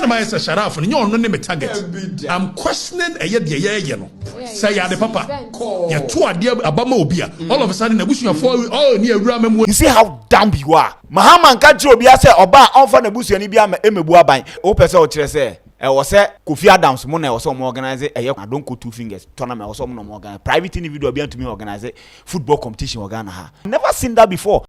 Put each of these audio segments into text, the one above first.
and my Sharaf, and you're no target. I'm questioning a year, no. Say, ya the papa. You're 2 idea about Mobia. All of a sudden, the bush you all near Ram. You see how dumb you are. Mahama and Kajo be say Oba on for the bush and Ibia Emebua by Opesa or Chese. I was say Kofi Adams Mona or some organize I don't go 2 fingers tournament or some organize private individual be to me organize football competition organ. Never seen that before.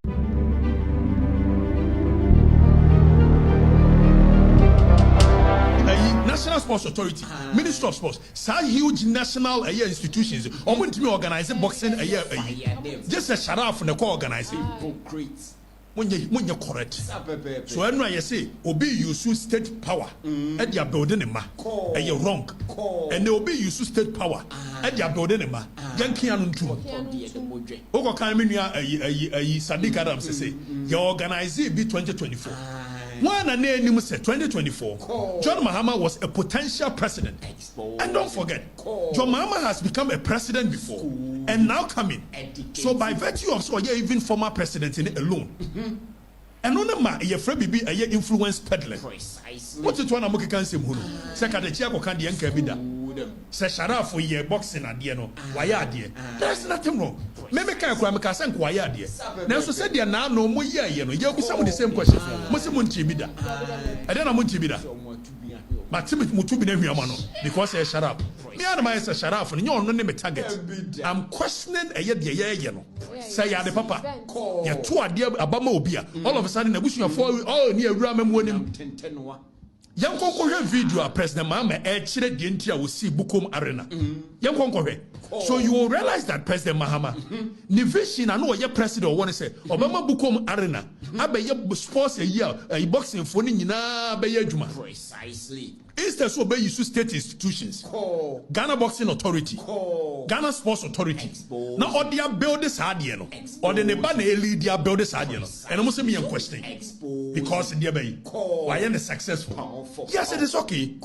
National Sports Authority, Ministry of Sports, some huge national institutions, or when to me organize boxing a year, just a Sharaf from the co-organizing. When you're correct. So I say, Obi use state power at your building, and you're wrong. And they Obi use state power at your building, Yankee and two. Okatakyie Sadiq Adams say, you organize it be 2024. One and name said 2024. John Mahama was a potential president. And don't forget, John Mahama has become a president before and now coming. So by virtue of so even former president in it alone. And on the ma ye free be a influence peddler. What it one amoki can say hunu. Sekadachi ko kan de enka bi da. Se Sharaf ye boxing adie no. Waya adie. There's nothing wrong. Me kan kura me ka san ko waya adie. Na so said na no mo ye no. Ye obi some the same question. Mo se mo nti bi da. E dey na mo nti bi da. But mutu bi na hwiama no because e Sharaf. Me and my Sharaf no no me target. I'm questioning a ye no. Say ya the papa. Ya 2 idea abama obia. All of a sudden the bush you for all near Ram wonim. Young Conquer video President Mahama chire the entire will see Bukom Arena. Young Conquer. So you will realize that President Mahama, the vision I know your president want to say, Obama Bukom Arena, abe ye sports a year, a boxing for Nina be Juma. Precisely. Instead so be use state institutions. Ghana Boxing Authority, Ghana Sports Authority. Now all their builders are there no. Or the Nebane lead their builders are there no. And I must me a question. Because in the bay, why are they successful? Yes, it is okay.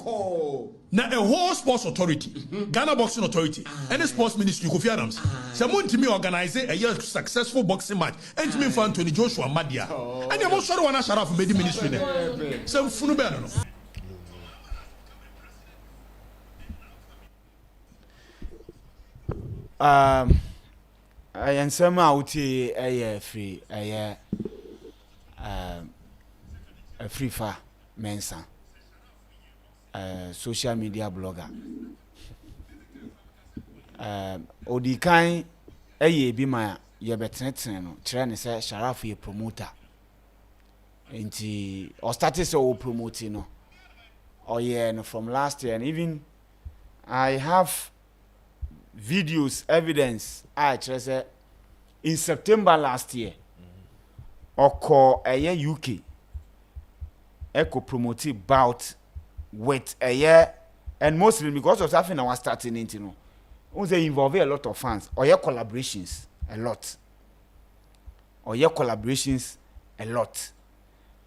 Now a whole sports authority, Ghana Boxing Authority, and the sports ministry, Kofi Adams. Someone to me organize a year successful boxing match. And to me for Anthony Joshua Madia. And you most sure one Sharaf made the ministry there. So Funubano. I am some out a free Afrifa Mensah, social media blogger. Odi kan bi ma ye betenetene no kire ne se Sharaf ye promoter. Enti or started so promoting no. Oh yeah, no, from last year and even I have videos, evidence, I say in September last year, Oko UK, Echo promoted bout with a year, and mostly because of something I was starting into, you know, they involve a lot of fans, or your collaborations, a lot,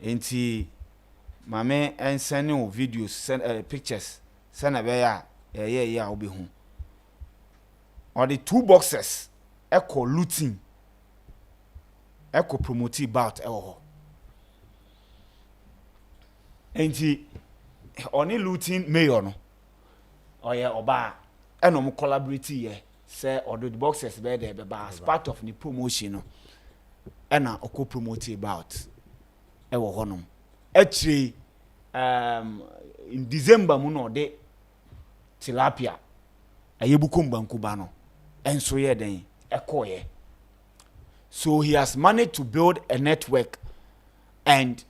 Enti, my man and sending videos, send pictures, send a yeah, I'll be home. Or the 2 boxes, Echo Lutin, Echo promoted bout Enti, only Lutin mayor no, or yeah, Oba, and no collaborate here, say, or the boxes be there, as part of the promotion, no, and I co-promoted bout Actually, in December, muno de tilapia, a yebukum bankubano. And so yeah, then so he has managed to build a network, and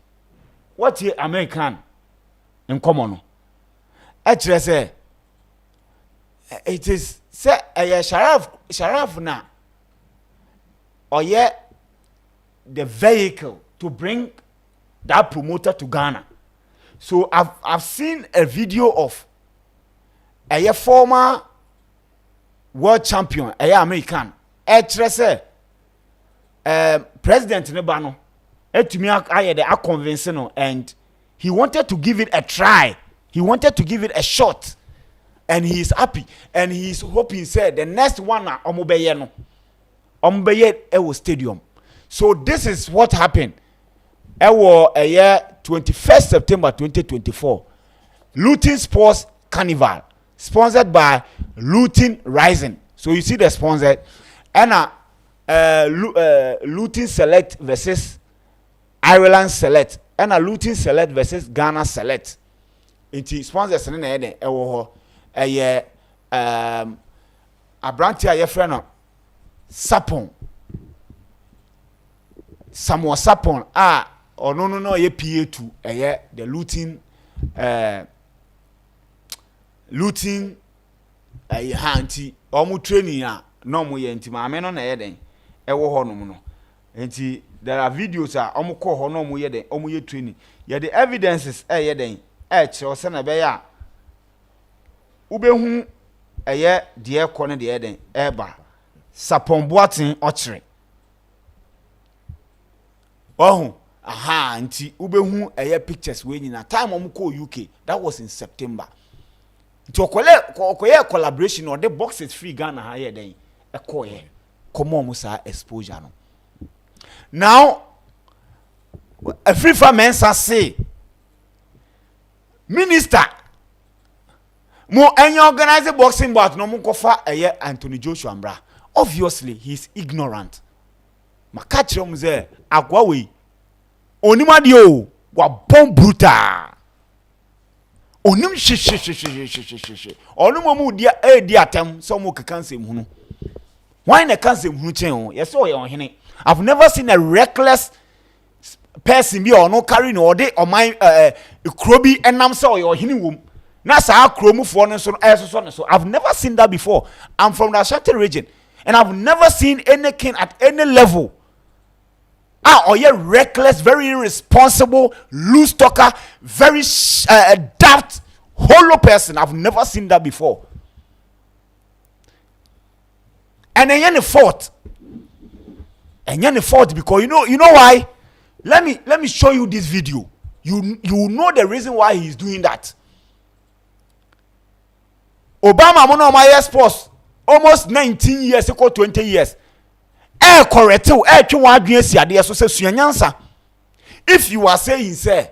what he American in common. Actually, say it is say Sharaf na, or yeah, the vehicle to bring that promoter to Ghana. So I've seen a video of a former world champion, American. Say, President Nebano, I convinced him, and he wanted to give it a try. He wanted to give it a shot, and he is happy, and he is hoping. Said the next one, Omobeye Ewo Stadium. So this is what happened. Ewo a year 21st September 2024. Lutin Sports Carnival, sponsored by Lutin Rising. So you see the sponsor, and Lutin Select versus Ireland Select, and Lutin Select versus Ghana Select. Inti sponsors ne na yede ewo ho eye abranti aye frɛ no Sapon Samuel Sapon ono no ye PA2 eye the Lutin hanti omu training no mu ye nti maame no na ye den ewo ho no mu no nti there are videos omu ko ho no mu ye den omu ye training ye the evidences ye den kyerɛ sɛ na bɛyɛ wobɛhu ɛyɛ deɛ kɔ ne deɛ den ɛba Sapon Boaten ɔkyerɛ ɔhu nti wobɛhu ɛyɛ pictures we nyina time ɔmo kɔ UK that was in September nti ɔkɔyɛ collaboration ɔde boxes free Ghana ha yɛ den ɛkɔyɛ kɔmɔ ɔmo saa exposure no now Afrifa Mensah say Minister mo any organize boxing bout no mo kofa Anthony Joshua Mbra. Obviously he is ignorant. Makachiro mo ze agwa we onimade o wa bomb brutal onim she onum mo dia di atem so mo kekansem hunu why na kansem hunu chen o yes o ye ohene. I've never seen a reckless person be or no carry no de or my krobi enam say or hini wom na sa kromufo no so I've never seen that before. I'm from the Ashanti region and I've never seen any king at any level or you reckless, very irresponsible, loose talker, very daft, hollow person. I've never seen that before. And then the fault because you know why. Let me show you this video. You will know the reason why he's doing that. Obama mono my sports almost 19 years ago 20 years. Correct twe wan adwen siade so se suanyansa. If you are saying say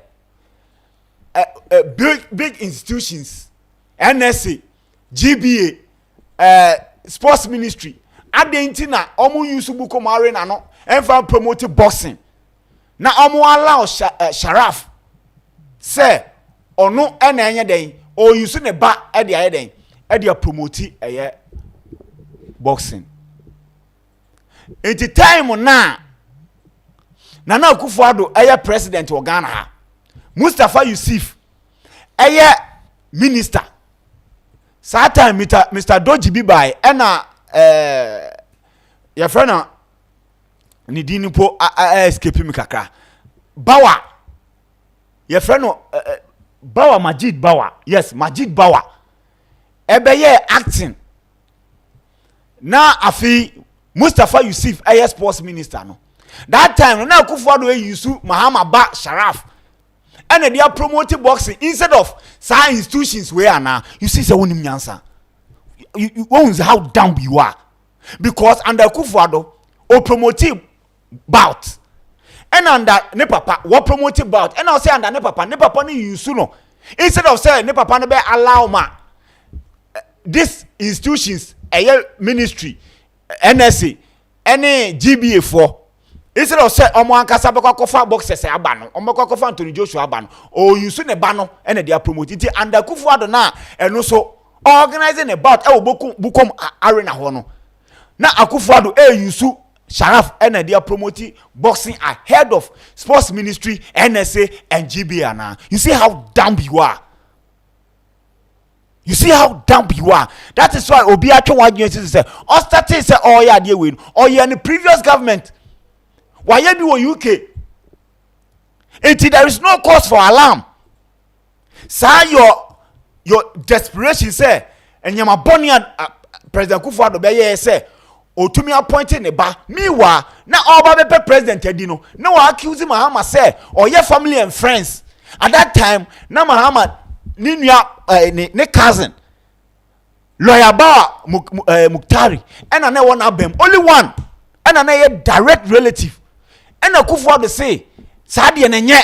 big institutions NSA GBA sports ministry adentina omo use buko mare na no enfa promote boxing na omo allow Sharaf say ono ena enye den o use ne ba e de aye den e de promote boxing. Enti time na Nana Akufo-Addo president of Ghana ha. Mustafa Yusuf minister. Sa time Mr. Doji Bibai ena your friend ni dini po escape mi kakra. Bawa your friend Bawa Majid Bawa. Yes, Majid Bawa. Acting. Na afi Mustafa Yusuf sports minister no. That time na Akufo-Addo yusu Mahama ba Sharaf. And they are promoting boxing instead of some institutions where now you see say wonim nyansa. You won't how dumb you are. Because under Akufo-Addo o promoting bout. And under ne papa what promoting bout. And I say under ne papa ni yusu no. Instead of say ne papa ne be allow ma these institutions ministry NSA any GBA for instead of say omo ankasa be kofa boxers aba no omo kofa Anthony Joshua aba no o use ne ba no and they are promoting it under Akufo-Addo na eno so organizing about bukom arena ho no na Akufo-Addo use Sharaf and they are promoting boxing ahead of sports ministry NSA and GBA na. You see how dumb you are. You see how dumb you are. That is why Obi Atwo wadwen say Ostati say oh yeah dey win or you in the previous government. Why you be UK? Until there is no cause for alarm. Say your desperation say and yama boni President Akufo-Addo be say otumi appointing ne ba mewa na oba be president edino na wa accuse Mahama say or your family and friends. At that time na Mahama ne cousin lawyer ba Muktari and na one abem only one and na direct relative and Akufo-Addo say sa de na nye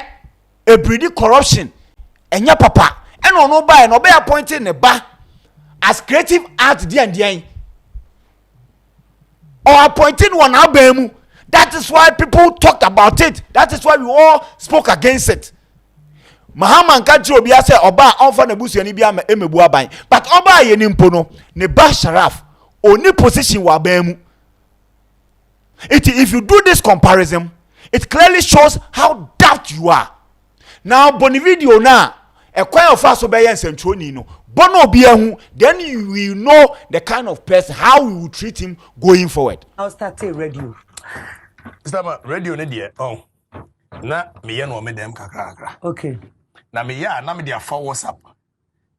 e breed corruption enya papa and no buy no be appointing ne ba as creative art and or appointing one abemu. That is why people talked about it. That is why we all spoke against it. Mahama nkachi obi ase oba onfa na busu ani bia emebu aban, but oba ye ni mpo no ne ba Sharaf oni position wa abemu. If you do this comparison, it clearly shows how daft you are. Now boni video na ekwan of aso be yen sentroni no bono obi ahu, then you will know the kind of person how we will treat him going forward. I'll start a radio. Stama radio ne de na me ye no me dem kakra. Okay. Na me ya na me de afa WhatsApp.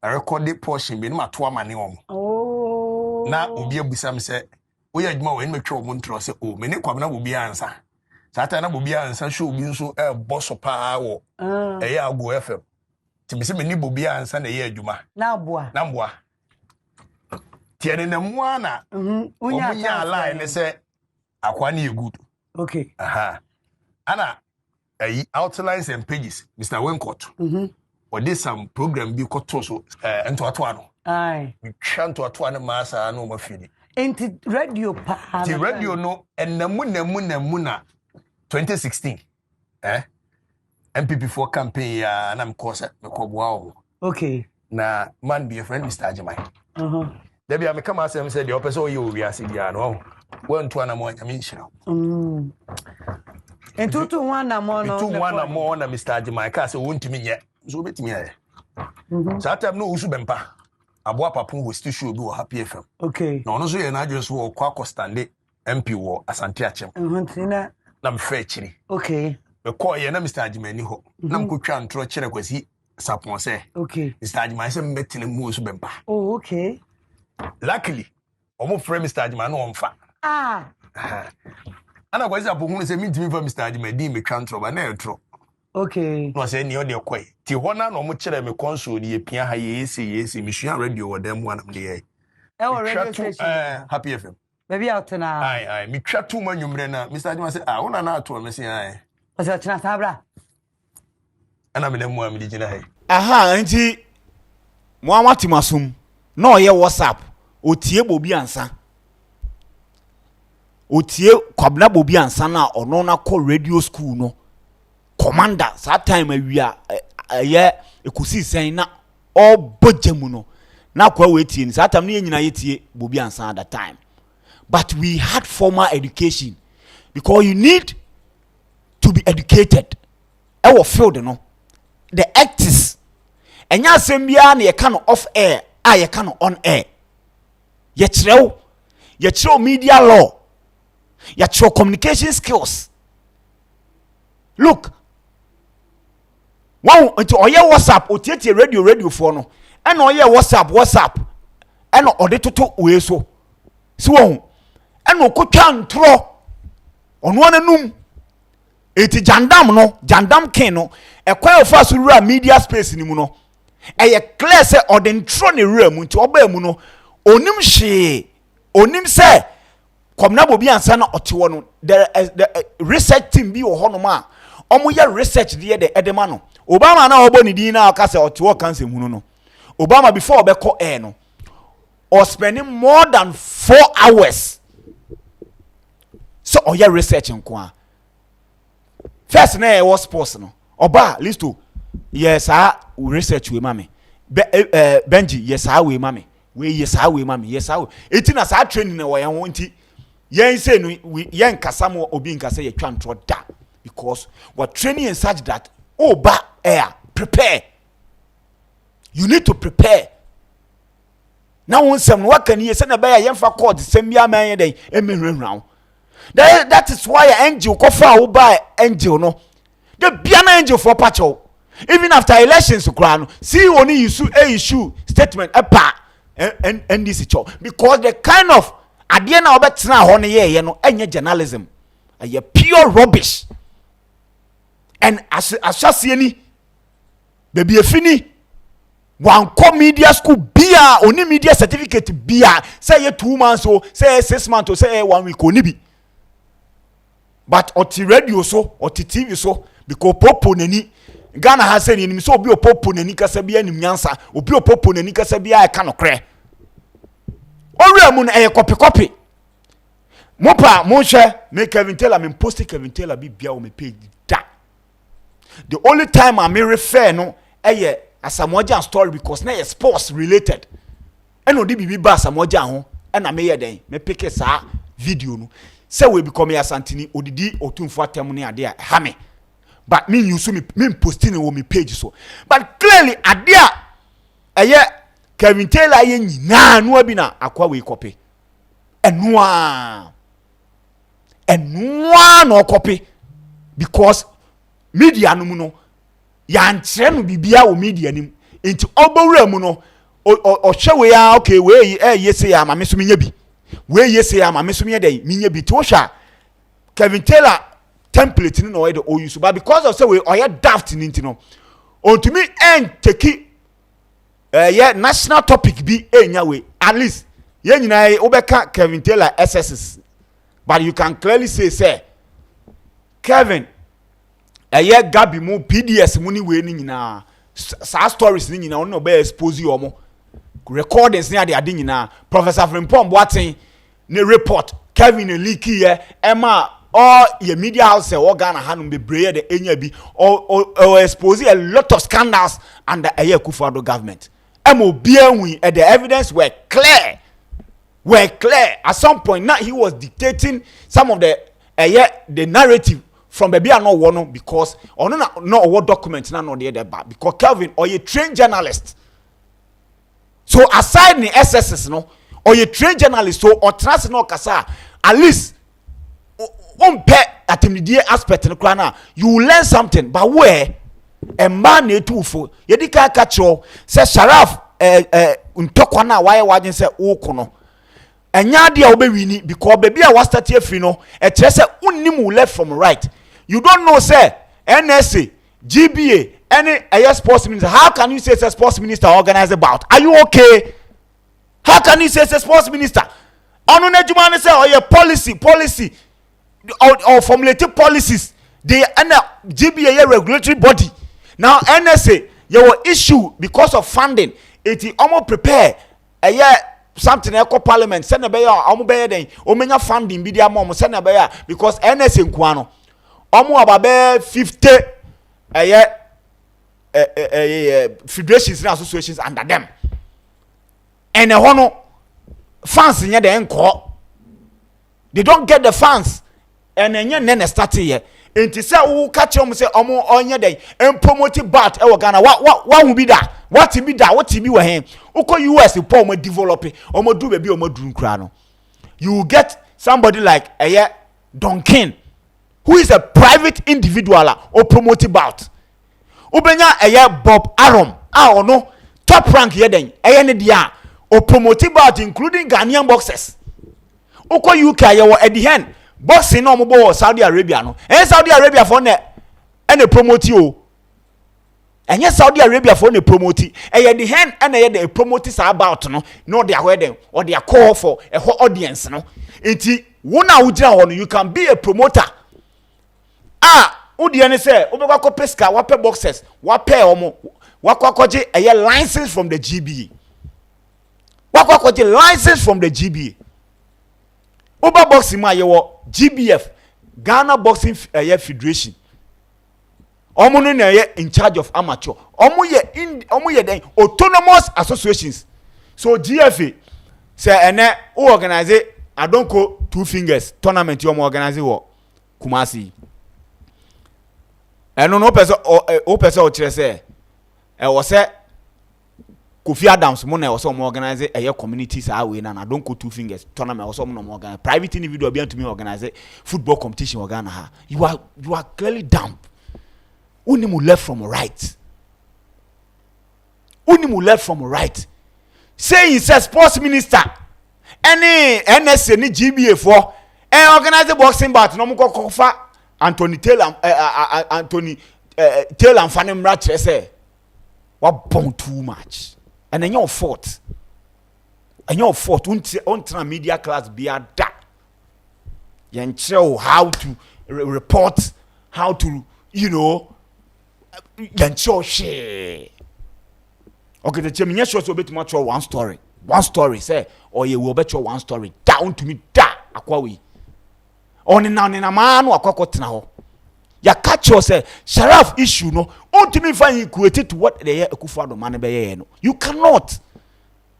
A recorded portion bi na mato amane om. Oh. Na obi abusa me se wo ya adwuma wo en metwe wo ntro se o me ne kwam na obi ansa. Sata na obi ansa show obi nso e bosso pa wo. E ya Agbo FM. Ti me se me ni obi ansa na ye adwuma. Na boa. Na mboa. Ti ene na mu ana. Omunya line ne se akwa na good. Okay. Ana outlines and pages Mr. Wenkot. Or this some program be called so into atuano. Aye. We chant to atuano masa no mafini. Into radio pa. The radio no and namuna 2016. MPP4 campaign ya na mkosa mekobwa. Okay. Na man be a friend Mr. Ajimai. There be a come as I said the opposite you we are seeing no. One to one more dimension. And two to one more no. 2 1 more na Mr. Ajimai so won't me yet. So bet me. So I have no usubempa. Abua Papu will still show you happy FM. Okay. No, no, so you're not just walk Stande MP war Asante Achem. Nam Fetchini. Okay. The call ye na Mr. Ajimani ho. Nam Kuchan Tro Cherekwesi Sapon say. Okay. Mr. Ajimai said metin and moves bempa. Oh, okay. Luckily, almost friend Mr. Ajimano on fa. And I was up who say me to me for Mr. Ajimadi me can't trouble neutro. Okay. No say near the quay. Tijuana no much me console ye pia ha yes mission radio or them one of the Happy FM. Maybe out now. Aye, me chat too much umbrella. Mr. Ajima say, I wanna know to me say aye. What's your chance, Abra? And I'm in them one with the Auntie Mwamati Masum. No, ye WhatsApp. Otie bobi ansa. Otie kwabna bobi ansa na ono na call radio school no. Commander, that time we are ekusi saying na all bojemu no. Na kwa waiting. That time ni nyina yetie bobi ansa at that time. But we had formal education because you need to be educated. Our field no. The actors. Enya sembia na ye can off air, ye can on air. Ye chrew media law. Ye chrew communication skills. Look. Wow, into oye WhatsApp, otieti radio for no. And oye WhatsApp. And ode toto we so. So and okotwa ntro. Ono anum. Eti jandam ken no. Ekwa ofa so rura media space ni mu no. Eye clear say ode ntro ne rura mu nti oba mu no. Onim say komna bobi ansa na otewo no. The research team bi wo ho no ma. Omo ye research de edema no. Obama na obo ni din na akase otewo kanse hunu no. Obama before obeko air no. Or spending more than 4 hours. So oya research nko. First na e was sports no. Oba listo. Yes research we mame. Benji yes we mame. We yes we mame. Yes eti na sa training na wo yan wonti. Yen say no yen kasa mo obi nkasa ye twa ntro da because what training in such that oba air prepare. You need to prepare. Now when some what can you send a bear yemfa court sembia man day round. That is why angel kofa who buy angel no. The piano angel for pacho. Even after elections to crown, see only issue statement and this because the kind of adiena obetina hone ye no enye journalism. A pure rubbish. And as just any baby a fini one co media school bia only media certificate bia say 2 months or say 6 months or say 1 week only be but oti radio so oti TV so because popo nani Ghana has said in so be a popo na nika sabia ni nyansa obi opopo na nika sabia e ka no kre owura mu na e copy mopa mo hwe me Kevin Taylor me post Kevin Taylor bi bia o me page da. The only time I may refer no eye Asamoah story because na sports related and no di bibi ba Asamoah ho and na me ye den me pick sa video no say we become Asantini odidi otumfo atem ne ade a ha me. But me you so me posting on my page so. But clearly adia eye Kevin Taylor ye nyina no abi na akwa we copy. Enwa no copy because media no mu no ya nkyere no bibia wo media nim. Enti obowura mu no o hwe we ya okay we yese ya ma me so menya bi. We yese ya ma me so menya dai menya bi to hwa Kevin Taylor template no way the o use but because of say we oya daft ni ntino on to me and take yeah national topic be enya we at least ye nyina obeka Kevin Taylor SSS but you can clearly say Kevin yeah Gabi mu PDS mu ni we ni nyina sa stories ni nyina no be expose you omo recordings ni ade nyina Professor Frimpong Boaten ne report Kevin leaky here Emma or your media house or Ghana hanum be brave the enya bi or expose a lot of scandals under a Akufo-Addo government. MOBNW and the evidence were clear. At some point now he was dictating some of the narrative from the no one because or no what documents now no there because Kelvin or a trained journalist. So aside the SSS no or a trained journalist so or trans no kasa at least on pet at the aspect in the corner, you will learn something. But where a man a two for Yedika Kacho says Sharaf Untokwana, why wajin say Okono. And Yadia Obewini because baby I was 30 frino, a Tressa Unimu left from right. You don't know, sir, NSA, GBA, any sports minister. How can you say a sports minister organize about? Are you okay? How can you say a sports minister? On Jumane say, or your policy. Or formulated policies, they and GBA regulatory body. Now NSA, your issue because of funding, it almost prepare a year something eco parliament, send a bear, then omenya funding be their mom, send a bear because NSA in Kwano, about 50 a year federations and associations under them. And a hono fans in the encore. They don't get the funds. And then nene start here. Enti say wo catch them say omo onye dey and promote bat e Ghana what will be that what be that what be we hen uko US po omo develop omo do baby omo duru nkra no you get somebody like Duncan who is a private individual or promote bat ubenya Bob Arum ono top rank here den ne dia or promote bat including Ghanaian boxers uko UK at the end boxing no mo Saudi Arabia no Saudi Arabia for ne promote you enye Saudi Arabia for ne promote the hen the promote about no they are where or they are call for a whole audience no enti wona ujira ho no you can be a promoter odi ene say obekwa peska wape boxers wape omo wakwakoje license from the GBA wakwakoje license from the GBA Uber boxing ma yewo GBF Ghana Boxing Federation. Omo no na in charge of amateur. Omo ye den autonomous associations. So GFA say ene o organize I don't go two fingers tournament you organize wo Kumasi. Eno no person o kire say e wo say Kofi Adams mo na also organize a communities away na don't go two fingers tournament also mo organize private individual be to me organize football competition Ghana. You are clearly dumb. Unimu left from right. Say he says sports minister any NSA ni GBA for organize boxing bout no mo kofa Anthony Taylor Anthony Taylor and Fanem Ratche say what bomb too much. And then your fault. On media class be a da. You show how to report, how to, yancho she. Okay, the cheminya show so bit much one story say or you will bet your one story down to me da akwawi. On in a man or akokotena ho. Ya catch you say Sharaf issue no on to me find equated to what the Akufo-Addo man be no. You cannot.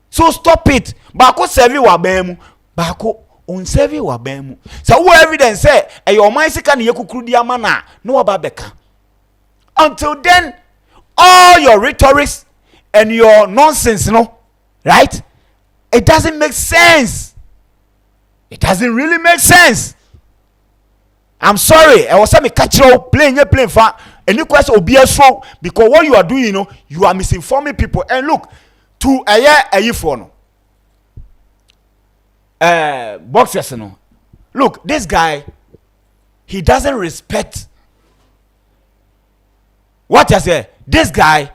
So stop it. Bako serve wa bemu. Bako on serve wa bemu. So who evidence say e your mind se kan ye kukuru dia mana no aba beka. Until then all your rhetorics and your nonsense no, right? It doesn't make sense. It doesn't really make sense. I'm sorry. I was saying catch you playing for any question will be a show because what you are doing, you know, you are misinforming people. And look, to a year for no. Boxers, you know. Look, this guy, he doesn't respect. What I say? This guy,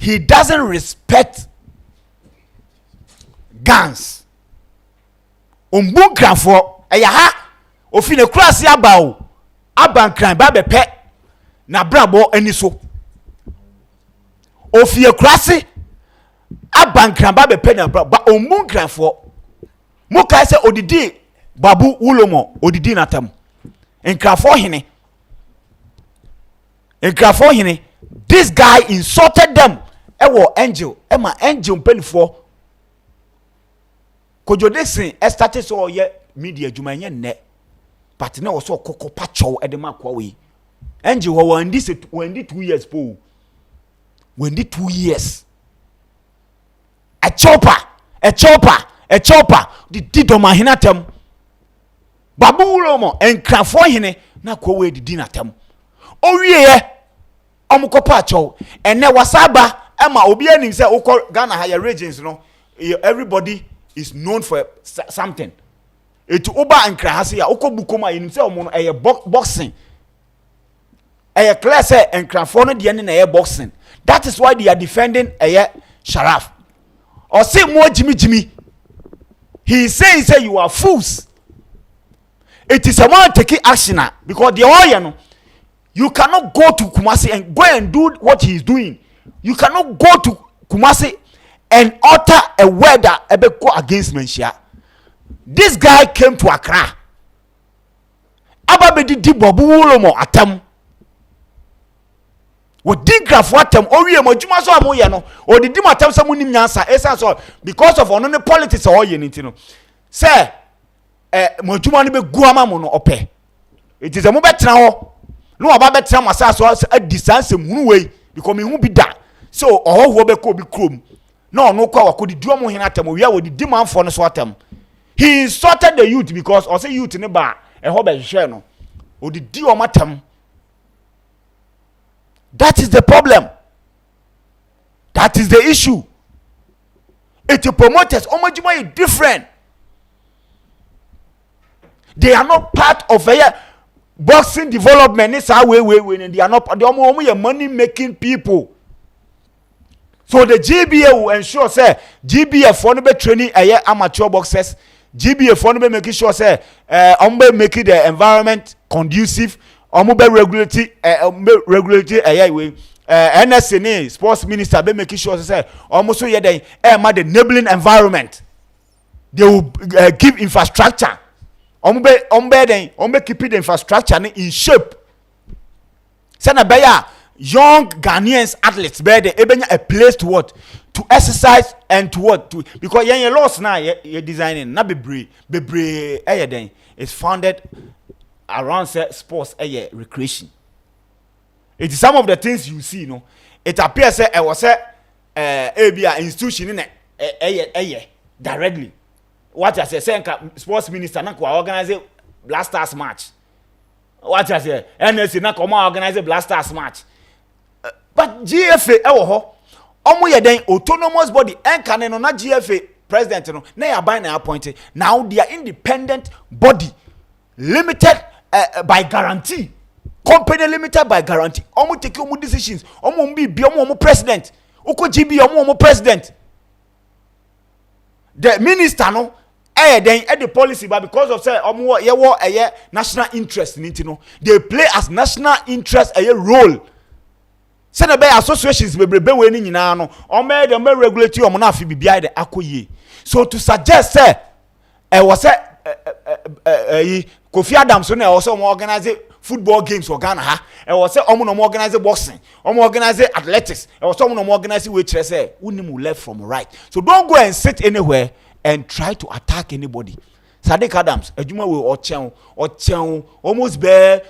he doesn't respect guns. Umbunka for ayaha ofine krasi abawo. Abankran ba bepe na brabo eniso ofie krase abankran ba bepe na brabo ba omunkran fo mo kai se odidi babu ulomo odidi natam enkrafo hene this guy insulted them ewo angel ema angel mpelifo kojodesen started so ye media jumanye ne but now so koko pacho edema kwa we angel when this 2 years po when the 2 years a chopper the didoma hinatem babu ulomo enkrafo hene na kwa we di natem owie omko pacho ene wasaba ema obi anim se ukọ Ghana higher regions no everybody is known for something. It uba and krahasi ya uko bukoma yinse omo eye boxing eye class and krafo no de na boxing. That is why they are defending eye Sharaf or say more Jimmy. He is saying say you are fools. It is a man taking action because the oil you cannot go to Kumasi and go and do what he is doing. You cannot go to Kumasi and utter a word that go against Mensah. This guy came to Accra. Ababedi di bobu ulomo atam. Wo digraph atam owie mo djuma so amoye no. O di matam sa munim nyansa esa so because of ono ne politics o ye nti no. Say mo djuma no be guama mo no ope. It is a mo betena ho. No aba betena masa so distance hunu we because me hu bi da. So oho be ko bi krom. No kwa wakodi duomo hina atam wi a wo di manfo no so atam. He insulted the youth because or say youth ne ba be share no odidi o matam. That is the problem. That is the issue. It promoters omajuma is different. They are not part of a boxing development. It's our way and they are not they money making people. So the GBA will ensure say GBA for no be training amateur boxers. GBA for no making sure say making the environment conducive, be regulatory NSNA sports minister be making sure say almost so the enabling environment. They will give infrastructure. Be keeping the infrastructure in shape. Sana beya young Ghanaians athletes be a place to what? To exercise and to what? To because yen loss now you designing na bebre is founded around sports recreation. It is some of the things you see, no. It appears it was a institution in directly. What I say sports minister na ko organize Blasters match. What I say NSC na ko organize Blasters match. But GFA omo ye den autonomous body enka no na GFA president no na ya ban na appointed. Now they are independent body limited by guarantee. Company limited by guarantee. Omo take omo decisions. Omo bi omo president. Uko GB omo president. The minister no then the policy but because of say omo ye national interest in it no. They play as national interest a role. Say the associations be winning in ano, or made a regulatory or monafi be behind the akoye. So to suggest, say, was Kofi Adams when also organize football games for Ghana, and was say organize boxing, organize athletics, and was someone organize which say unimu left from right. So don't go and sit anywhere and try to attack anybody. Sadiq Adams, a Juma will or almost bear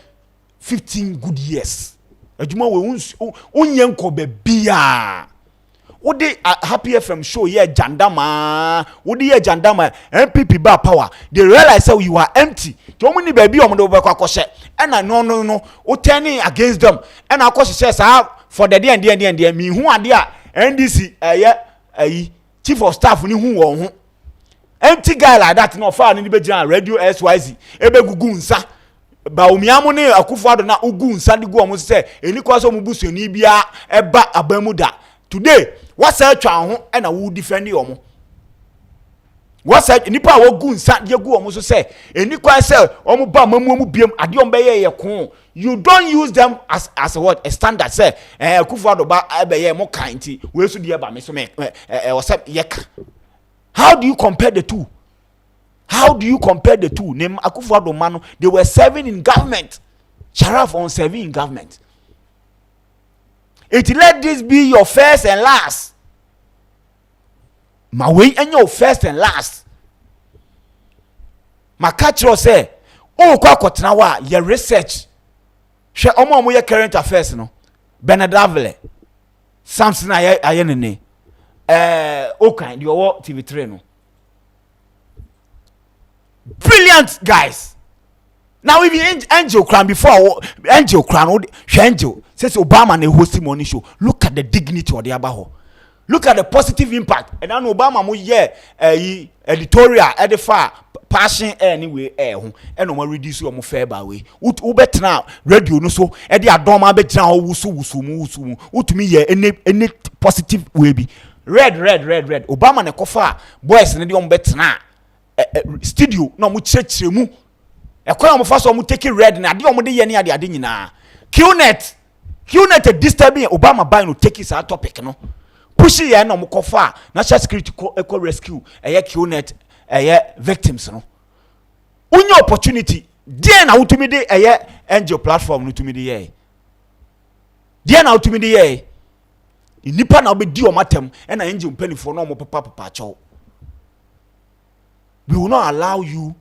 15 good years. A Juma will unyanko bebia. What they Happy FM show here jandama. What they jandama MPP bar power. They realize how you are empty. Too many baby on the back koshe. And I no. O turning against them. And of course says for the day me who are there NDC chief of staff ni who empty guy like that no far ni be radio SYZ. Ebe gugu nsa. Ba omiamo ne Akufo-Addo na ugu nsa de gu omo se eni kwaso mu busu ni bia eba abamuda. Today, what's a chow and I will defend you? What's a nipa wo gun sat ye go almost say, and you quite say, Omubamu bium, Adion Baye, you don't use them as a what a standard say, Akufo-Addo ba Abaye more kind, where should you about me so make or yek? How do you compare the two? How do you compare the two? Name Akufo-Addo Manu, they were serving in government, Sharaf on serving in government. It let this be your first and last. My way and your first and last. My catcher say, oh, kwa your research. She omo your current affairs no. Benadavle. Samson ayenene. Okay, you are TV3 no. Brilliant guys. Now if you Angel Crown before Angel Crown Angel says Obama na host money show. Look at the dignity of the abaho. Look at the positive impact. And then Obama mo editorial edify passion anyway and no reduce your fair by way. Ubet now radio no so e dey adoma be tran wusu utumi ye any positive way be. Red. Obama na kofa boys na dey on bet na studio no mo chechire mu. Ekwa mo faso mo take red na ade omode ye ne ade nyina QNet disturbing Obama buy no take is our topic no push ye na mo kofa national security eco rescue QNet victims no unyo opportunity dey na utumi dey angel platform no utumi dey ye dey na utumi dey ye nipa na obedi o matem e na angel penifo no mo papa chaw. We will not allow you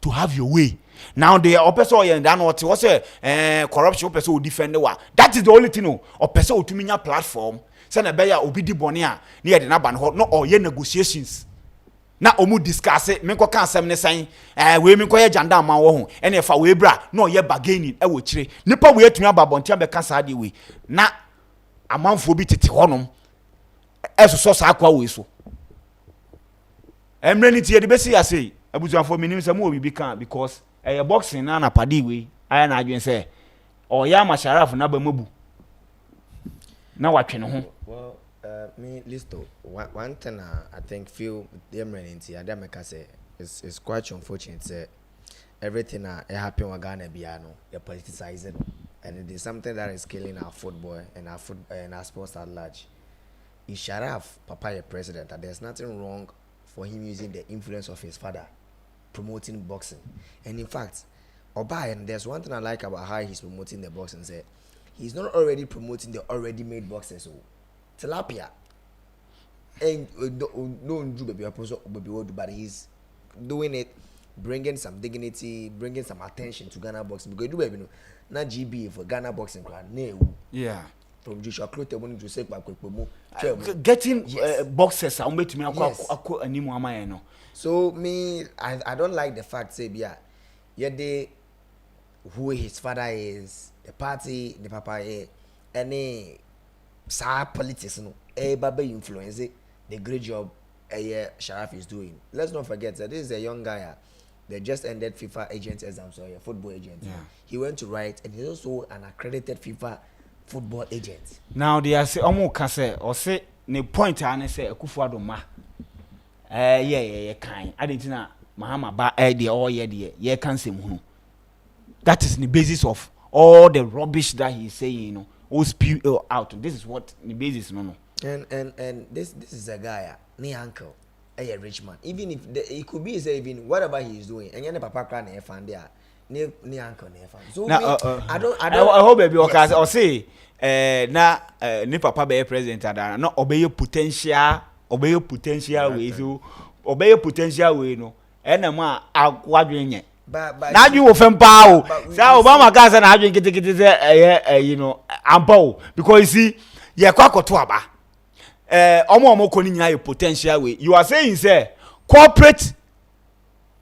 to have your way. Now the person and then what was corruption person will defend the war. That is the only thing. Or person to mean platform. Send a bear obedi bonia near the naban hot no or ye negotiations. Now omu discuss it. Menko can some saying we menko ye janda ma wo ho. And if we bra no ye bargaining e wo chire. Nipa we atumi ababontia be kasa ade we. Na amanfo bi tete honom. Eso so sa akwa we so. Emre tie de besi ase. Abuzuanfo minim se mo obi bi kan because boxing na padi we aya na adwen say o ya ma Sharaf na ba mabu na watwe ne ho. Well, me Listo one thing I think feel them running to Adameka say it's quite unfortunate say everything that happen with Ghana biano they politicize it and it is something that is killing our football and our sports at large. If Sharaf papa your president and there's nothing wrong for him using the influence of his father promoting boxing. And in fact, Oba, and there's one thing I like about how he's promoting the boxing, say he's not already promoting the already made boxing. So tilapia and don't do baby but he's doing it, bringing some dignity, bringing some attention to Ghana boxing. Because do baby no not GB for Ghana boxing crowd. Yeah. From Joshua Clote when you say getting boxers I met me akọ animu amaye no. So me I don't like the fact say yeah they who his father is, the party, the papa any politics no baby influence it, the great job Sharaf is doing. Let's not forget that this is a young guy. They just ended FIFA agent exam, so a football agent. Yeah. He went to write and he's also an accredited FIFA football agent. Now they are say omo ka say or say ne point an say Akufo-Addo ma yeah kind adentina Mahama ba dey all ye can say mu. That is the basis of all the rubbish that he is saying, or spew out. This is what the basis no. And this is a guy, me uncle, a rich man. Even if it could be even whatever he is doing, and your papa can find there. Ni uncle never. So now, I don't. I hope baby okay. Or say, na ni papa be president ada. No obey potential way. So obey potential way no. Na ma agwadwen nye. Na adwen wo fem pa o. Say Obama ka say na adwen kitikiti say you know ampa because you see ye kwa koto aba. Omo ko ni nyina ye potential way. You are saying say corporate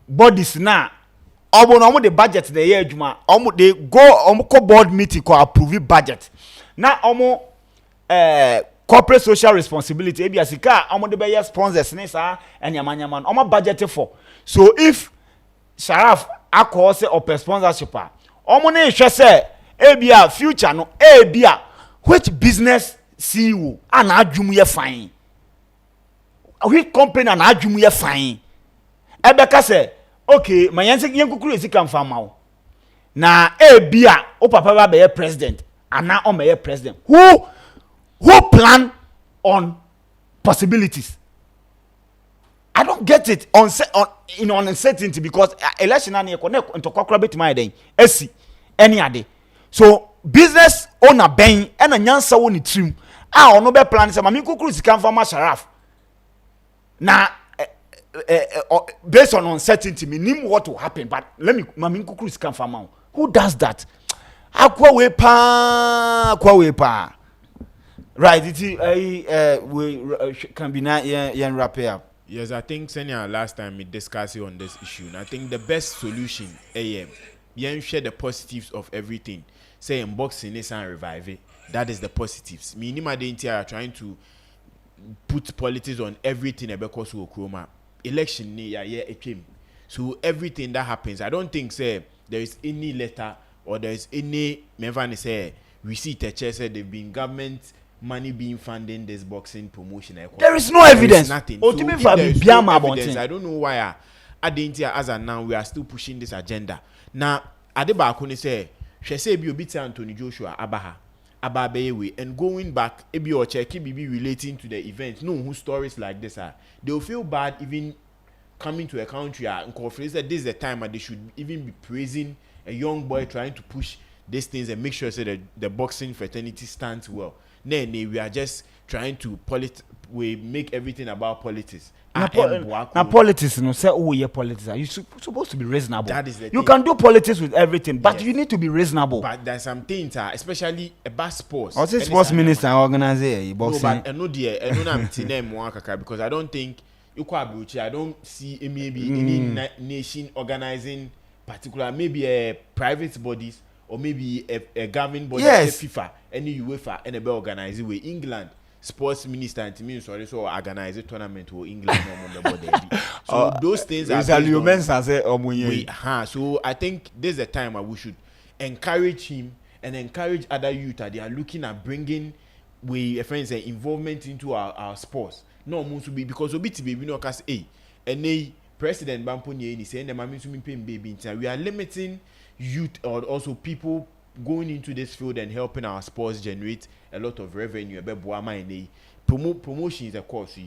bodies na omo the budget the year adwuma they go board meeting ko approve budget na omo corporate social responsibility e bia sika omo de be sponsors ne sa anyamanyama omo budget for. So if Sharaf akọ say open sponsorship omo na ehwe say e bia future no e bia which business CEO ana adwum ye fine which company ana adwum ye fine e be ka say okay, my answer yen kukuru esika mfama o. Na bia o papa ba be president ana o me president. Who plan on possibilities? I don't get it on uncertainty because election na e connect into kokra betima den. Esi any ade. So business owner ben e na nyansa woni trim. Ono be plan say mami kukuru esika mfama Sharaf. Na based on uncertainty, me name what will happen, but let me mami kukuru is come from. Who does that? Akwa wepa. Right, we can be na yen wrap up. Yes, I think senior last time we discussed on this issue. And I think the best solution yen share the positives of everything. Say unboxing this and revive it. That is the positives. Minimum identity are trying to put politics on everything because we chroma. Election it came. So everything that happens, I don't think say there is any letter or there is any say receipt say they've been government money being funding this boxing promotion. There is no evidence. Nothing. So evidence, I don't know why as of now we are still pushing this agenda. Now Adeba say she say be obita Anthony Joshua Ababewe and going back ebi or check be relating to the event. No who stories like this are. They'll feel bad even coming to a country and conference that this is the time and they should even be praising a young boy trying to push these things and make sure that the boxing fraternity stands well. Then we are just trying to we make everything about politics. Now politics, no say oh yeah politics. You supposed to be reasonable. That is the you thing. Can do politics with everything, but you need to be reasonable. But there's some things, especially about sports. I say sports minister organize boxing. No, but I know because I don't think I don't see maybe any nation organizing particular maybe a private bodies or maybe a governing body, yes. FIFA, any UEFA, and a organize with England. Sports minister and team so organize a tournament for England so those things are Listowel Mensah say so I think this is the time where we should encourage him and encourage other youth that they are looking at bringing friends involvement into our sports. No to be because baby no cause and President Bamponye is saying baby we are limiting youth or also people going into this field and helping our sports generate a lot of revenue. Promotion is a course.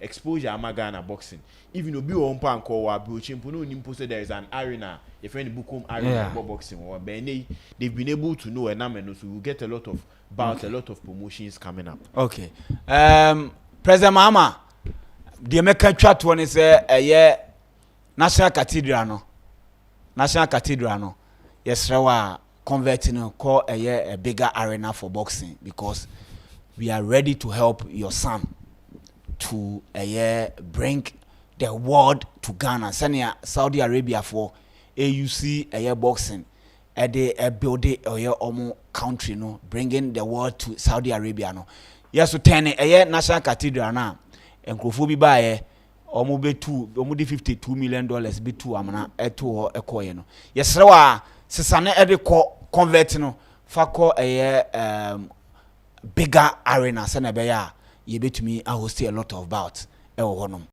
Exposure Amagana boxing. Even though you on pan call there is an arena, a friend book arena boxing or they've been able to know a number, so we get a lot of bouts, a lot of promotions coming up. Okay. President Mahama, the American chat one is a National Cathedral no. National Cathedral no. Yes, Rawa converting call a bigger arena for boxing because we are ready to help your son to bring the world to Ghana. Senior Saudi Arabia for AUC boxing. They build a country no, bringing the world to Saudi Arabia no. Yes, so 10 National Cathedral now. And Kofobi buy almost $52 million be two amana to a coin. Yes, Rawa Sisane every convert no fako bigger arena sana beya ye betumi a host a lot of bouts e wo honom.